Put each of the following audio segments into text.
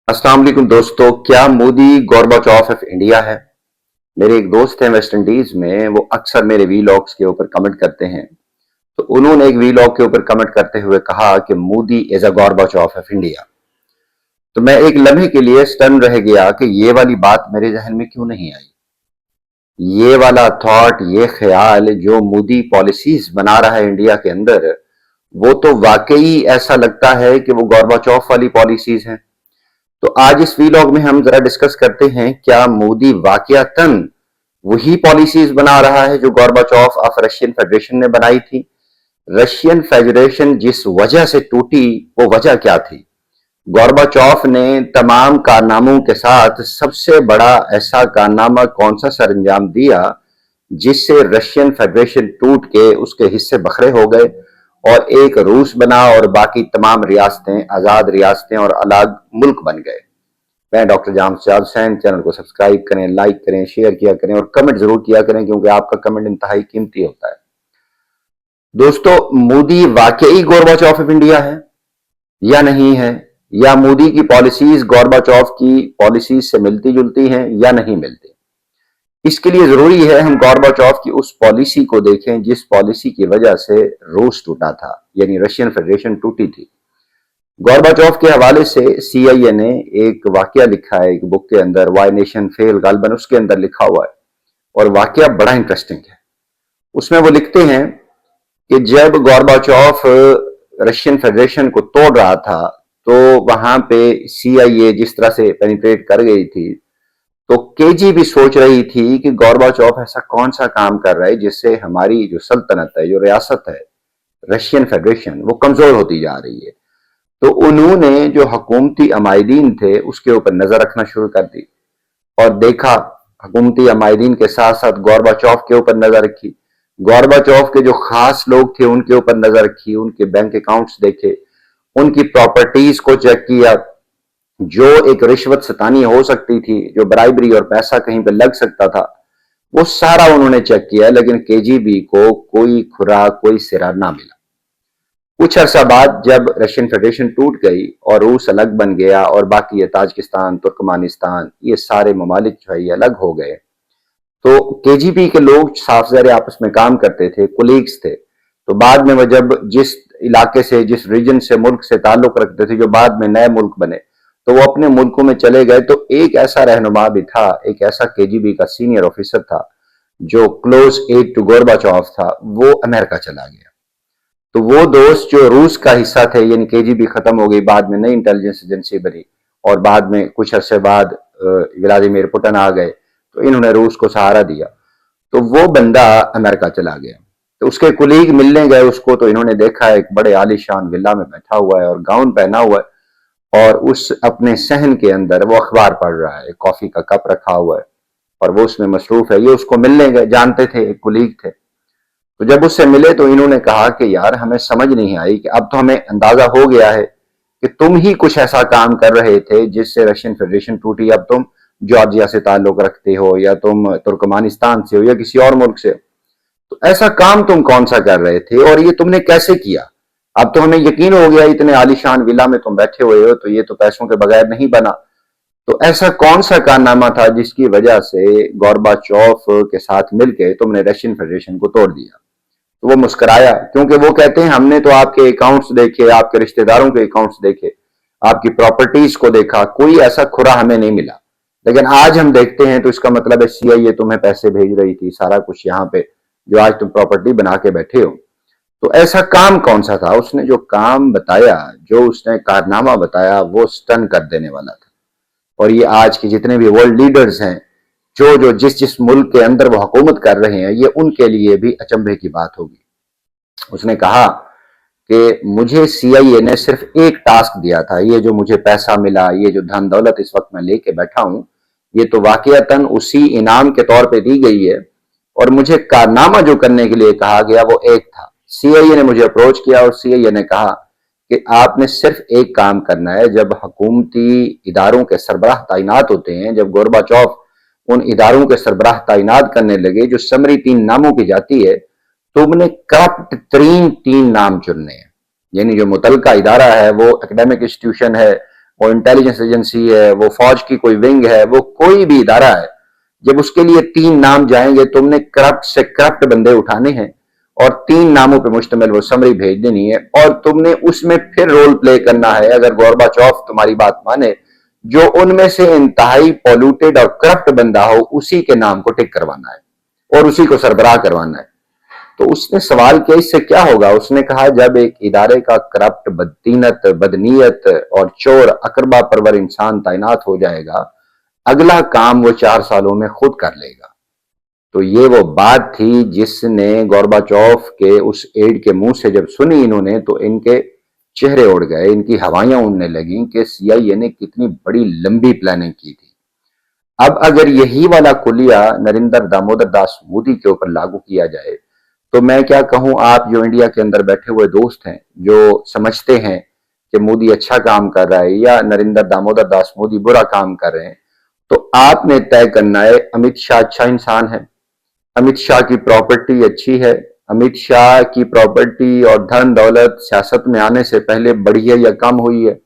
अस्सलाम वालेकुम दोस्तों, क्या मोदी गॉर्बाचोव ऑफ इंडिया है? मेरे एक दोस्त हैं वेस्ट इंडीज में, वो अक्सर मेरे वीलॉग्स के ऊपर कमेंट करते हैं। तो उन्होंने एक वीलॉग के ऊपर कमेंट करते हुए कहा कि Modi is a Gorbachev of India. तो मैं एक लम्हे के लिए स्टन रह गया कि ये वाली बात मेरे जहन में क्यों नहीं आई। ये वाला थॉट, ये ख्याल जो मोदी पॉलिसीज बना रहा है इंडिया के अंदर, वो तो वाकई ऐसा लगता है कि वो गॉर्बाचोव वाली पॉलिसीज हैं। तो आज इस वीलॉग में हम जरा डिस्कस करते हैं, क्या मोदी वाकयातन वही पॉलिसीज बना रहा है जो गॉर्बाचोव ऑफ रशियन फेडरेशन ने बनाई थी? रशियन फेडरेशन जिस वजह से टूटी, वो वजह क्या थी? गॉर्बाचोव ने तमाम कारनामों के साथ सबसे बड़ा ऐसा कारनामा कौन सा सरंजाम दिया जिससे रशियन फेडरेशन टूट के उसके हिस्से बखरे हो गए और एक रूस बना और बाकी तमाम रियासतें आजाद रियासतें और अलग मुल्क बन गए। मैं डॉक्टर जामशाद हुसैन, चैनल को सब्सक्राइब करें, लाइक करें, शेयर किया करें और कमेंट जरूर किया करें, क्योंकि आपका कमेंट इंतहाई कीमती होता है। दोस्तों, मोदी वाकई गॉर्बाचोव ऑफ इंडिया है या नहीं है, या मोदी की पॉलिसीज गॉर्बाचोव की पॉलिसीज से मिलती जुलती हैं या नहीं मिलती? इसके लिए जरूरी है हम गॉर्बाचोव की उस पॉलिसी को देखें जिस पॉलिसी की वजह से रूस टूटा था, यानी रशियन फेडरेशन टूटी थी। गॉर्बाचोव के हवाले से CIA ने एक वाकया लिखा है एक बुक के अंदर, वाई नेशन फेल गालबन, उसके अंदर लिखा हुआ है और वाकया बड़ा इंटरेस्टिंग है। उसमें वो लिखते हैं कि जब गॉर्बाचोव रशियन फेडरेशन को तोड़ रहा था तो वहां पे CIA जिस तरह से पेनिट्रेट कर गई थी, तो KGB सोच रही थी कि गॉर्बाचोव ऐसा कौन सा काम कर रहा है जिससे हमारी जो सल्तनत है, जो रियासत है रशियन फेडरेशन, वो कमजोर होती जा रही है। तो उन्होंने जो हुकूमती अमायदीन थे उसके ऊपर नजर रखना शुरू कर दी और देखा, हुकूमती अमायदीन के साथ साथ गॉर्बाचोव के ऊपर नजर रखी, गॉर्बाचोव के जो खास लोग थे उनके ऊपर नजर रखी, उनके बैंक अकाउंट्स देखे, उनकी प्रॉपर्टीज को चेक किया, जो एक रिश्वत सतानी हो सकती थी, जो ब्राइबरी और पैसा कहीं पे लग सकता था, वो सारा उन्होंने चेक किया, लेकिन KGB को कोई खुराक, कोई सिरा ना मिला। कुछ अर्सा बाद जब रशियन फेडरेशन टूट गई और रूस अलग बन गया और बाकी ये ताजिकिस्तान, तुर्कमानिस्तान, ये सारे ममालिक जो है ये अलग हो गए, तो KGB के लोग साफ ज़ाहिर आपस में काम करते थे, कुलीग्स थे। तो बाद में वो जब जिस इलाके से, जिस रीजन से, मुल्क से ताल्लुक रखते थे, जो बाद में नए मुल्क बने, तो वो अपने मुल्कों में चले गए। तो एक ऐसा रहनुमा भी था, एक ऐसा KGB का सीनियर ऑफिसर था जो क्लोज एड टू गोर्बाचोव था, वो अमेरिका चला गया। तो वो दोस्त जो रूस का हिस्सा थे, यानी KGB खत्म हो गई, बाद में नई इंटेलिजेंस एजेंसी बनी और बाद में कुछ अरसे बाद व्लादिमीर पुतिन आ गए, तो इन्होंने रूस को सहारा दिया। तो वो बंदा अमेरिका चला गया, तो उसके कुलीग मिलने गए उसको, तो इन्होंने देखा एक बड़े आलीशान विला में बैठा हुआ है और गाउन पहना हुआ है और उस अपने सहन के अंदर वो अखबार पढ़ रहा है, कॉफी का कप रखा हुआ है और वो उसमें मसरूफ है। ये उसको मिलने गए, जानते थे, एक कुलीग थे। तो जब उससे मिले तो इन्होंने कहा कि यार, हमें समझ नहीं आई कि अब तो हमें अंदाजा हो गया है कि तुम ही कुछ ऐसा काम कर रहे थे जिससे रशियन फेडरेशन टूटी। अब तुम जॉर्जिया से ताल्लुक रखते हो या तुम तुर्कमानिस्तान से हो या किसी और मुल्क से हो, तो ऐसा काम तुम कौन सा कर रहे थे और ये तुमने कैसे किया? अब तो हमें यकीन हो गया, इतने आलीशान विला में तुम बैठे हुए हो, तो ये तो पैसों के बगैर नहीं बना। तो ऐसा कौन सा कारनामा था जिसकी वजह से गॉर्बाचोव के साथ मिलकर तुमने रशियन फेडरेशन को तोड़ दिया? तो वो मुस्कुराया, क्योंकि वो कहते हैं हमने तो आपके अकाउंट्स देखे, आपके रिश्तेदारों के अकाउंट्स देखे, आपकी प्रॉपर्टीज को देखा, कोई ऐसा खुरा हमें नहीं मिला। लेकिन आज हम देखते हैं तो इसका मतलब है CIA तुम्हें पैसे भेज रही थी, सारा कुछ यहाँ पे जो आज तुम प्रॉपर्टी बना के बैठे हो। तो ऐसा काम कौन सा था? उसने जो काम बताया, जो उसने कारनामा बताया, वो स्टन कर देने वाला था। और ये आज के जितने भी वर्ल्ड लीडर्स हैं, जो जो जिस जिस मुल्क के अंदर वो हुकूमत कर रहे हैं, ये उनके लिए भी अचंभे की बात होगी। उसने कहा कि मुझे CIA ने सिर्फ एक टास्क दिया था, ये जो मुझे पैसा मिला, ये जो धन दौलत इस वक्त मैं लेके बैठा हूं, ये तो वाकयातन उसी इनाम के तौर पे दी गई है, और मुझे कारनामा जो करने के लिए कहा गया वो एक था। CIA ने मुझे अप्रोच किया और CIA ने कहा कि आपने सिर्फ एक काम करना है। जब हुकूमती इदारों के सरबराह तैनात होते हैं, जब गोर्बाचोव उन इदारों के सरबराह तैनात करने लगे जो समरी 3 नामों की जाती है, तुमने करप्ट तरीन 3 नाम चुनने हैं। यानी जो मुतलका इदारा है वो एकेडमिक इंस्टीट्यूशन है, वो इंटेलिजेंस एजेंसी है, वो फौज की कोई विंग है, वो कोई भी इदारा है, जब उसके लिए 3 नाम जाएंगे, तुमने करप्ट से करप्ट बंदे उठाने हैं और 3 नामों पे मुश्तमिल वो समरी भेज देनी है और तुमने उसमें फिर रोल प्ले करना है। अगर गोरबाचोव तुम्हारी बात माने, जो उनमें से इंतहाई पॉल्यूटेड और करप्ट बंदा हो, उसी के नाम को टिक करवाना है और उसी को सरबराह करवाना है। तो उसने सवाल किया इससे क्या होगा? उसने कहा जब एक इदारे का करप्ट, बदतीनत, बदनीयत और चोर अकरबा परवर इंसान तैनात हो जाएगा, अगला काम वो 4 सालों में खुद कर लेगा। तो ये वो बात थी जिसने गोरबाचोव के उस एड के मुंह से जब सुनी इन्होंने, तो इनके चेहरे उड़ गए, इनकी हवाइयां उड़ने लगी कि सीआईए ने कितनी बड़ी लंबी प्लानिंग की थी। अब अगर यही वाला कुलिया नरेंद्र दामोदर दास मोदी के ऊपर लागू किया जाए, तो मैं क्या कहूं, आप जो इंडिया के अंदर बैठे हुए दोस्त हैं, जो समझते हैं कि मोदी अच्छा काम कर रहा है या नरेंद्र दामोदर दास मोदी बुरा काम कर रहे हैं, तो आपने तय करना है अमित शाह अच्छा इंसान है, अमित शाह की प्रॉपर्टी अच्छी है, अमित शाह की प्रॉपर्टी और धन दौलत सियासत में आने से पहले बढ़ी है या कम हुई है,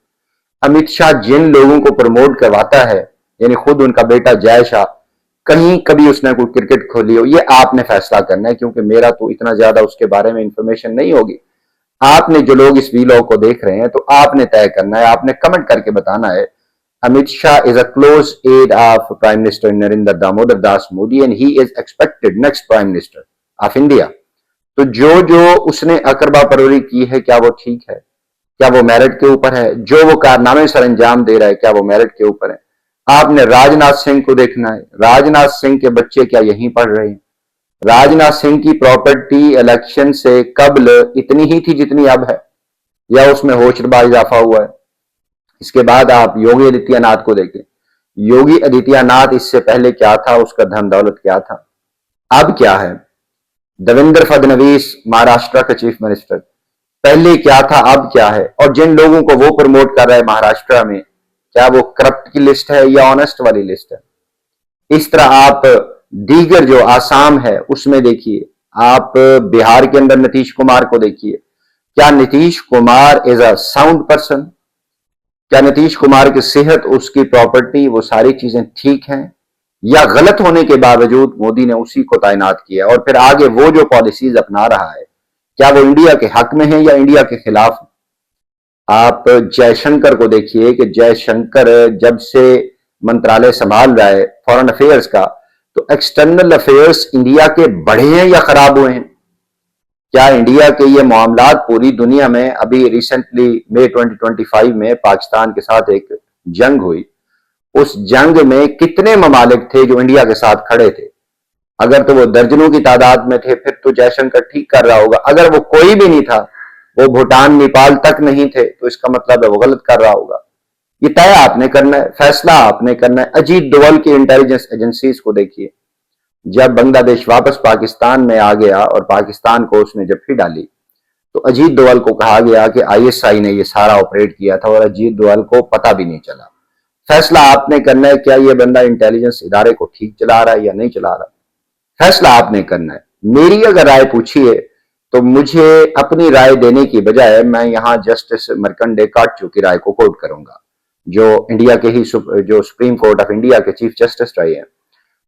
अमित शाह जिन लोगों को प्रमोट करवाता है, यानी खुद उनका बेटा जय शाह, कहीं कभी उसने कोई क्रिकेट खोली हो, ये आपने फैसला करना है, क्योंकि मेरा तो इतना ज्यादा उसके बारे में इंफॉर्मेशन नहीं होगी। आपने जो लोग इस वीलॉग को देख रहे हैं, तो आपने तय करना है, आपने कमेंट करके बताना है Amit Shah is a close aide of prime minister Narendra Damodar Das Modi and he is expected next prime minister of India. तो जो जो उसने अकरबा परवरी की है, क्या वो ठीक है? क्या वो मेरिट के ऊपर है? जो वो कारनामे सर अंजाम दे रहा है, क्या वो मेरिट के ऊपर है? आपने राजनाथ सिंह को देखना है, राजनाथ सिंह के बच्चे क्या यहीं पढ़ रहे हैं? राजनाथ सिंह की प्रॉपर्टी इलेक्शन से कबल इतनी ही थी जितनी अब है, या उसमें होशरबा इजाफा हुआ है? इसके बाद आप योगी आदित्यनाथ को देखें, योगी आदित्यनाथ इससे पहले क्या था, उसका धन दौलत क्या था, अब क्या है? देवेंद्र फडणवीस महाराष्ट्र का चीफ मिनिस्टर, पहले क्या था, अब क्या है? और जिन लोगों को वो प्रमोट कर रहा है महाराष्ट्र में, क्या वो करप्ट की लिस्ट है या ऑनेस्ट वाली लिस्ट है? इस तरह आप दीगर जो आसाम है उसमें देखिए, आप बिहार के अंदर नीतीश कुमार को देखिए, क्या Nitish Kumar is a sound person? क्या नीतीश कुमार की सेहत, उसकी प्रॉपर्टी, वो सारी चीजें ठीक हैं, या गलत होने के बावजूद मोदी ने उसी को तैनात किया? और फिर आगे वो जो पॉलिसीज अपना रहा है, क्या वो इंडिया के हक में है या इंडिया के खिलाफ? आप जयशंकर को देखिए कि जयशंकर जब से मंत्रालय संभाल रहा है फॉरेन अफेयर्स का, तो एक्सटर्नल अफेयर्स इंडिया के बढ़े हैं या खराब हुए हैं? क्या इंडिया के ये मामलात पूरी दुनिया में, अभी रिसेंटली मई 2025 में पाकिस्तान के साथ एक जंग हुई, उस जंग में कितने ममालिक थे जो इंडिया के साथ खड़े थे? अगर तो वो दर्जनों की तादाद में थे, फिर तो जयशंकर ठीक कर रहा होगा। अगर वो कोई भी नहीं था, वो भूटान नेपाल तक नहीं थे, तो इसका मतलब है वो गलत कर रहा होगा। ये तय आपने करना है, फैसला आपने करना है। अजीत डोवाल की इंटेलिजेंस एजेंसीज को देखिए, जब बांग्लादेश वापस पाकिस्तान में आ गया और पाकिस्तान को उसने जफ्फी डाली, तो अजीत डोवाल को कहा गया कि आईएसआई ने ये सारा ऑपरेट किया था और अजीत डोवाल को पता भी नहीं चला। फैसला आपने करना है, क्या ये बंदा इंटेलिजेंस इदारे को ठीक चला रहा है या नहीं चला रहा, फैसला आपने करना है। मेरी अगर राय पूछिए, तो मुझे अपनी राय देने की बजाय मैं यहां जस्टिस मरकंडे काटचू की राय को कोट करूंगा, जो इंडिया के ही जो सुप्रीम कोर्ट ऑफ इंडिया के चीफ जस्टिस रहे हैं।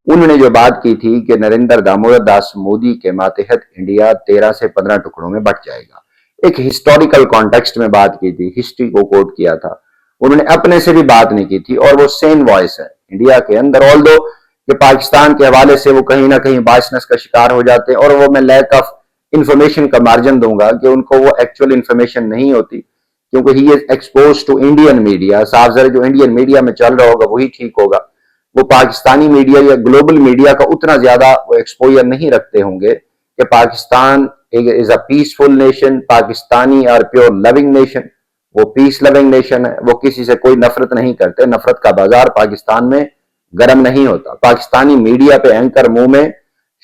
उन्होंने जो बात की थी कि नरेंद्र दामोदर दास मोदी के मातहत इंडिया 13 से 15 टुकड़ों में बंट जाएगा। एक हिस्टोरिकल कॉन्टेक्स्ट में बात की थी, हिस्ट्री को कोट किया था। उन्होंने अपने से भी बात नहीं की थी, और वो सेम वॉइस है इंडिया के अंदर। ऑल दो कि पाकिस्तान के हवाले से वो कहीं ना कहीं बायसनेस का शिकार हो जाते हैं, और वो मैं लैक ऑफ इंफॉर्मेशन का मार्जिन दूंगा कि उनको वो एक्चुअल इंफॉर्मेशन नहीं होती, क्योंकि he is expose to Indian media. साफ जरा जो इंडियन मीडिया में चल रहा होगा वही ठीक होगा। वो पाकिस्तानी मीडिया या ग्लोबल मीडिया का उतना ज्यादा वो एक्सपोजर नहीं रखते होंगे कि Pakistan is a peaceful nation, Pakistani are pure loving nation. वो पीस लविंग नेशन है, वो किसी से कोई नफरत नहीं करते। नफरत का बाजार पाकिस्तान में गर्म नहीं होता। पाकिस्तानी मीडिया पे एंकर मुंह में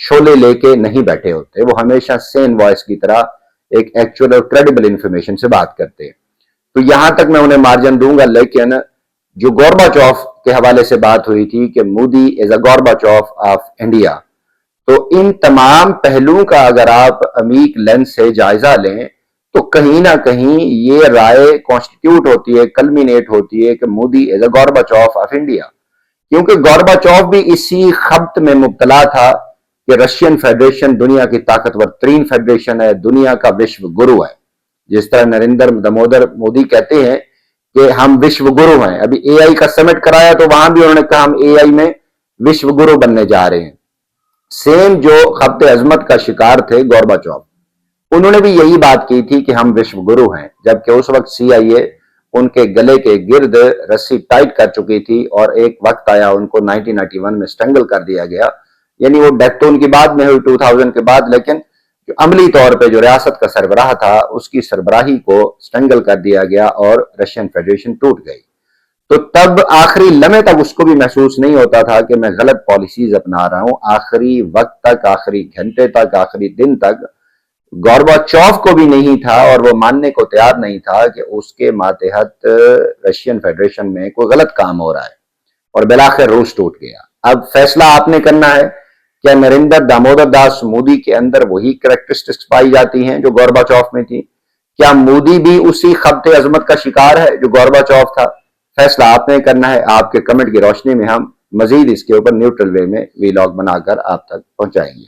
शोले लेके नहीं बैठे होते, वो हमेशा सेन वॉइस की तरह एक एक्चुअल और क्रेडिबल इंफॉर्मेशन से बात करते हैं। तो यहां तक मैं उन्हें मार्जिन दूंगा। लेकिन जो गोरबाचोव के हवाले से बात हुई थी कि Modi is a Gorbachev of India, तो इन तमाम पहलुओं का अगर आप अमीक लेंस से जायजा लें, تو کہیں نہ کہیں یہ رائے کانسٹیٹیوٹ ہوتی ہے, کلمینیٹ ہوتی ہے کہ مودی از اے گورباچوف آف انڈیا, کیونکہ گورباچوف بھی اسی خبط میں مبتلا تھا کہ رشین فیڈریشن دنیا کی طاقتور ترین فیڈریشن ہے, دنیا کا وشو گرو ہے. جس طرح نریندر دامودر مودی کہتے ہیں کہ ہم وشو گرو ہیں. ابھی اے آئی کا سمٹ کرایا تو وہاں بھی انہوں نے کہا ہم اے آئی میں وشو گرو بننے جا رہے ہیں. سیم جو خبط عظمت کا شکار تھے گورباچوف, انہوں نے بھی یہی بات کی تھی کہ ہم وشو گرو ہیں, جبکہ اس وقت سی آئی اے ان کے گلے کے گرد رسی ٹائٹ کر چکی تھی اور ایک وقت آیا ان کو 1991 میں سٹرنگل کر دیا گیا. یعنی وہ ڈیتھ تو ان کی بعد میں ہوئی 2000 کے بعد, لیکن جو عملی طور پہ جو ریاست کا سربراہ تھا اس کی سربراہی کو سٹرنگل کر دیا گیا اور رشین فیڈریشن ٹوٹ گئی. تو تب آخری لمحے تک اس کو بھی محسوس نہیں ہوتا تھا کہ میں غلط پالیسیز اپنا رہا ہوں. آخری وقت تک, آخری گھنٹے تک, آخری دن تک گورباچوف کو بھی نہیں تھا اور وہ ماننے کو تیار نہیں تھا کہ اس کے ماتحت رشین فیڈریشن میں کوئی غلط کام ہو رہا ہے, اور بالآخر روس ٹوٹ گیا. اب فیصلہ آپ نے کرنا ہے, کیا نریندر دامودر داس مودی کے اندر وہی کریکٹرسٹکس پائی جاتی ہیں جو گورباچوف میں تھی؟ کیا مودی بھی اسی خبط عظمت کا شکار ہے جو گورباچوف تھا؟ فیصلہ آپ نے کرنا ہے. آپ کے کمنٹ کی روشنی میں ہم مزید اس کے اوپر نیوٹرل وے میں ویلاگ بنا کر آپ تک پہنچائیں گے.